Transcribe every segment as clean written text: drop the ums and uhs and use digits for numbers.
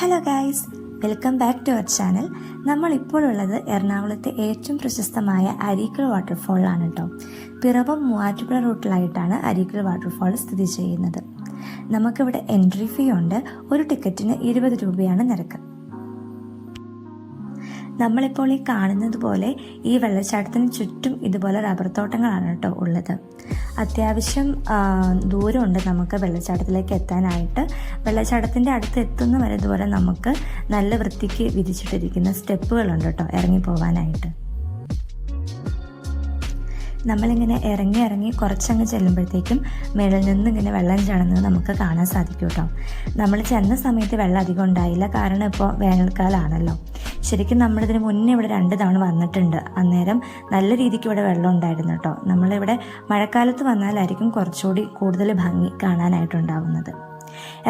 Hello guys, welcome back to our channel. നമ്മളിപ്പോൾ ഉള്ളത് എറണാകുളത്തെ ഏറ്റവും പ്രശസ്തമായ അരീക്കൽ വാട്ടർഫാളിലാണ് കേട്ടോ. പിറവം മൂവാറ്റുപുഴ റൂട്ടിലായിട്ടാണ് അരീക്കൽ വാട്ടർഫാൾ സ്ഥിതി ചെയ്യുന്നത്. നമുക്കിവിടെ എൻട്രി ഫീ ഉണ്ട്. ഒരു ടിക്കറ്റിന് 20 രൂപയാണ് നിരക്ക്. നമ്മളിപ്പോൾ ഈ കാണുന്നത് പോലെ ഈ വെള്ളച്ചാട്ടത്തിന് ചുറ്റും ഇതുപോലെ റബ്ബർ തോട്ടങ്ങളാണ് കേട്ടോ ഉള്ളത്. അത്യാവശ്യം ദൂരമുണ്ട് നമുക്ക് വെള്ളച്ചാട്ടത്തിലേക്ക് എത്താനായിട്ട്. വെള്ളച്ചാട്ടത്തിൻ്റെ അടുത്ത് എത്തുന്ന വരെ ഇതുപോലെ നമുക്ക് നല്ല വൃത്തിക്ക് വിരിച്ചിട്ടിരിക്കുന്ന സ്റ്റെപ്പുകളുണ്ട് കേട്ടോ ഇറങ്ങി പോകാനായിട്ട്. നമ്മളിങ്ങനെ ഇറങ്ങി കുറച്ചങ്ങ് ചെല്ലുമ്പോഴത്തേക്കും മേളിൽ നിന്ന് ഇങ്ങനെ വെള്ളം ചാടുന്നത് നമുക്ക് കാണാൻ സാധിക്കും കേട്ടോ. നമ്മൾ ചെന്ന സമയത്ത് വെള്ളം അധികം ഉണ്ടായില്ല, കാരണം ഇപ്പോൾ വേനൽക്കാലമാണല്ലോ. ശരിക്കും നമ്മളിതിന് മുന്നേ ഇവിടെ 2 തവണ വന്നിട്ടുണ്ട്. അന്നേരം നല്ല രീതിക്ക് ഇവിടെ വെള്ളം ഉണ്ടായിരുന്നു കേട്ടോ. നമ്മളിവിടെ മഴക്കാലത്ത് വന്നാലായിരിക്കും കുറച്ചുകൂടി കൂടുതൽ ഭംഗി കാണാനായിട്ടുണ്ടാവുന്നത്.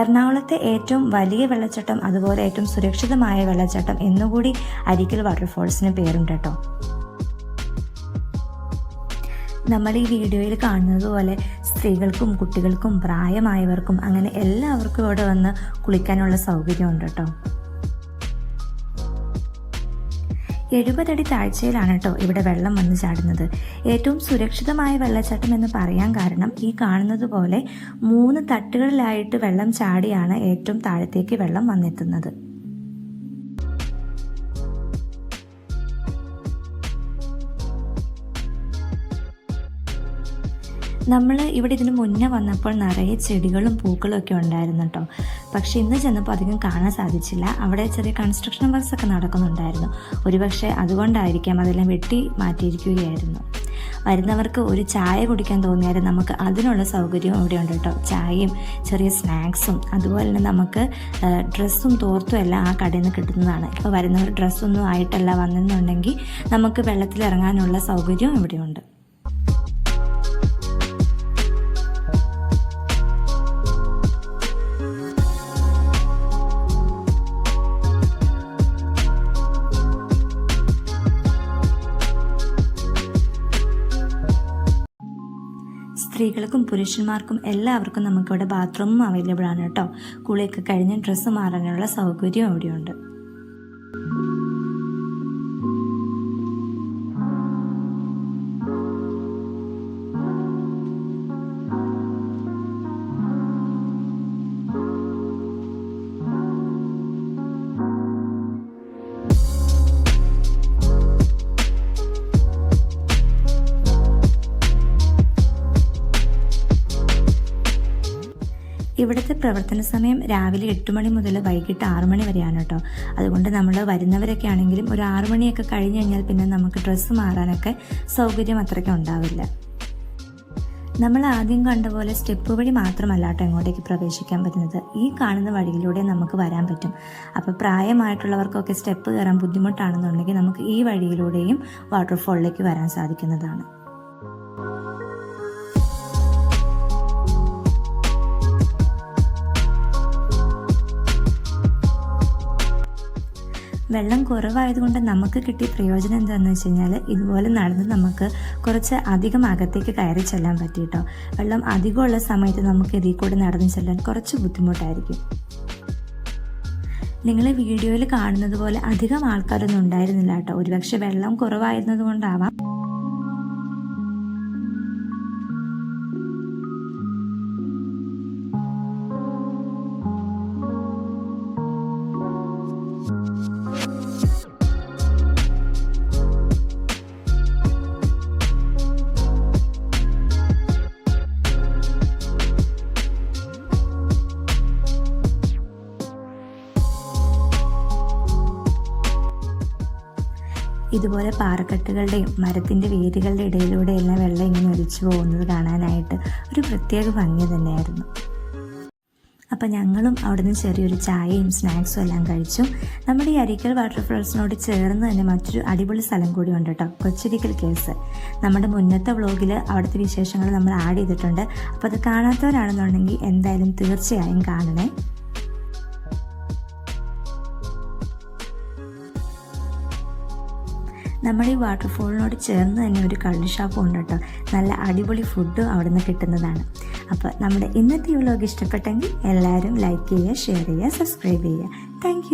എറണാകുളത്തെ ഏറ്റവും വലിയ വെള്ളച്ചാട്ടം, അതുപോലെ ഏറ്റവും സുരക്ഷിതമായ വെള്ളച്ചാട്ടം എന്നുകൂടി അരീക്കൽ വാട്ടർഫാൾസിന് പേരുണ്ട് കേട്ടോ. നമ്മൾ ഈ വീഡിയോയിൽ കാണുന്നത് പോലെ സ്ത്രീകൾക്കും കുട്ടികൾക്കും പ്രായമായവർക്കും അങ്ങനെ എല്ലാവർക്കും ഇവിടെ വന്ന് കുളിക്കാനുള്ള സൗകര്യമുണ്ട് കേട്ടോ. 70 അടി താഴ്ചയിലാണ് കേട്ടോ ഇവിടെ വെള്ളം വന്ന് ചാടുന്നത്. ഏറ്റവും സുരക്ഷിതമായ വെള്ളച്ചാട്ടം എന്ന് പറയാൻ കാരണം ഈ കാണുന്നത് പോലെ 3 തട്ടുകളിലായിട്ട് വെള്ളം ചാടിയാണ് ഏറ്റവും താഴത്തേക്ക് വെള്ളം വന്നെത്തുന്നത്. നമ്മൾ ഇവിടെ ഇതിന് മുന്നേ വന്നപ്പോൾ നിറയെ ചെടികളും പൂക്കളും ഒക്കെ ഉണ്ടായിരുന്നു കേട്ടോ. പക്ഷെ ഇന്ന് ചെന്നപ്പോൾ അധികം കാണാൻ സാധിച്ചില്ല. അവിടെ ചെറിയ കൺസ്ട്രക്ഷൻ വർക്ക്സ് ഒക്കെ നടക്കുന്നുണ്ടായിരുന്നു. ഒരുപക്ഷെ അതുകൊണ്ടായിരിക്കാം അതെല്ലാം വെട്ടി മാറ്റിയിരിക്കുകയായിരുന്നു. വരുന്നവർക്ക് ഒരു ചായ കുടിക്കാൻ തോന്നിയാൽ നമുക്ക് അതിനുള്ള സൗകര്യവും ഇവിടെ ഉണ്ട് കേട്ടോ. ചായയും ചെറിയ സ്നാക്സും അതുപോലെ തന്നെ നമുക്ക് ഡ്രസ്സും തോർത്തും എല്ലാം ആ കടയിൽ നിന്ന് കിട്ടുന്നതാണ്. ഇപ്പോൾ വരുന്നവർ ഡ്രസ്സൊന്നും ആയിട്ടല്ല വന്നെന്നുണ്ടെങ്കിൽ നമുക്ക് വെള്ളത്തിലിറങ്ങാനുള്ള സൗകര്യവും ഇവിടെയുണ്ട്. സ്ത്രീകൾക്കും പുരുഷന്മാർക്കും എല്ലാവർക്കും നമുക്കിവിടെ ബാത്റൂമും അവൈലബിൾ ആണ് കേട്ടോ. കുളിയൊക്കെ കഴിഞ്ഞ് ഡ്രസ്സ് മാറാനുള്ള സൗകര്യവും ഇവിടെയുണ്ട്. ഇവിടുത്തെ പ്രവർത്തന സമയം രാവിലെ 8 മണി മുതൽ വൈകിട്ട് 6 മണി വരെയാണ് കേട്ടോ. അതുകൊണ്ട് നമ്മൾ വരുന്നവരൊക്കെ ആണെങ്കിലും ഒരു 6 മണിയൊക്കെ കഴിഞ്ഞ് കഴിഞ്ഞാൽ പിന്നെ നമുക്ക് ഡ്രസ്സ് മാറാനൊക്കെ സൗകര്യം അത്രയ്ക്ക് ഉണ്ടാവില്ല. നമ്മൾ ആദ്യം കണ്ട പോലെ സ്റ്റെപ്പ് വഴി മാത്രമല്ല കേട്ടോ ഇങ്ങോട്ടേക്ക് പ്രവേശിക്കാൻ പറ്റുന്നത്. ഈ കാണുന്ന വഴിയിലൂടെ നമുക്ക് വരാൻ പറ്റും. അപ്പോൾ പ്രായമായിട്ടുള്ളവർക്കൊക്കെ സ്റ്റെപ്പ് കയറാൻ ബുദ്ധിമുട്ടാണെന്നുണ്ടെങ്കിൽ നമുക്ക് ഈ വഴിയിലൂടെയും വാട്ടർഫാളിലേക്ക് വരാൻ സാധിക്കുന്നതാണ്. വെള്ളം കുറവായതുകൊണ്ട് നമുക്ക് കിട്ടിയ പ്രയോജനം എന്താണെന്ന് വെച്ച് കഴിഞ്ഞാൽ ഇതുപോലെ നടന്ന് നമുക്ക് കുറച്ച് അധികം അകത്തേക്ക് കയറി ചെല്ലാൻ പറ്റി കേട്ടോ. വെള്ളം അധികമുള്ള സമയത്ത് നമുക്ക് ഇതിൽ കൂടെ നടന്ന് ചെല്ലാൻ കുറച്ച് ബുദ്ധിമുട്ടായിരിക്കും. നിങ്ങൾ വീഡിയോയിൽ കാണുന്നത് പോലെ അധികം ആൾക്കാരൊന്നും ഉണ്ടായിരുന്നില്ല കേട്ടോ. ഒരുപക്ഷെ വെള്ളം കുറവായിരുന്നത് കൊണ്ടാവാം. ഇതുപോലെ പാറക്കെട്ടുകളുടെയും മരത്തിൻ്റെ വേരുകളുടെ ഇടയിലൂടെ എല്ലാം വെള്ളം ഇങ്ങനെ ഒലിച്ചു പോകുന്നത് കാണാനായിട്ട് ഒരു പ്രത്യേക ഭംഗി തന്നെയായിരുന്നു. അപ്പം ഞങ്ങളും അവിടെ നിന്ന് ചെറിയൊരു ചായയും സ്നാക്സും എല്ലാം കഴിച്ചു. നമ്മുടെ ഈ അരീക്കൽ വാട്ടർഫാൾസിനോട് ചേർന്ന് തന്നെ മറ്റൊരു അടിപൊളി സ്ഥലം കൂടി ഉണ്ട് കേട്ടോ, കൊച്ചരിക്കൽ കേസ്. നമ്മുടെ മുന്നത്തെ വ്ളോഗിൽ അവിടുത്തെ വിശേഷങ്ങൾ നമ്മൾ ആഡ് ചെയ്തിട്ടുണ്ട്. അപ്പോൾ അത് കാണാത്തവരാണെന്നുണ്ടെങ്കിൽ എന്തായാലും തീർച്ചയായും കാണണേ. നമ്മുടെ ഈ വാട്ടർഫാളിനോട് ചേർന്ന് തന്നെ ഒരു കള്ള് ഷാപ്പും ഉണ്ട് കേട്ടോ. നല്ല അടിപൊളി ഫുഡും അവിടെ നിന്ന് കിട്ടുന്നതാണ്. അപ്പോൾ നമ്മുടെ ഇന്നത്തെ വ്ലോഗ് ഇഷ്ടപ്പെട്ടെങ്കിൽ എല്ലാവരും ലൈക്ക് ചെയ്യുക, ഷെയർ ചെയ്യുക, സബ്സ്ക്രൈബ് ചെയ്യുക. താങ്ക്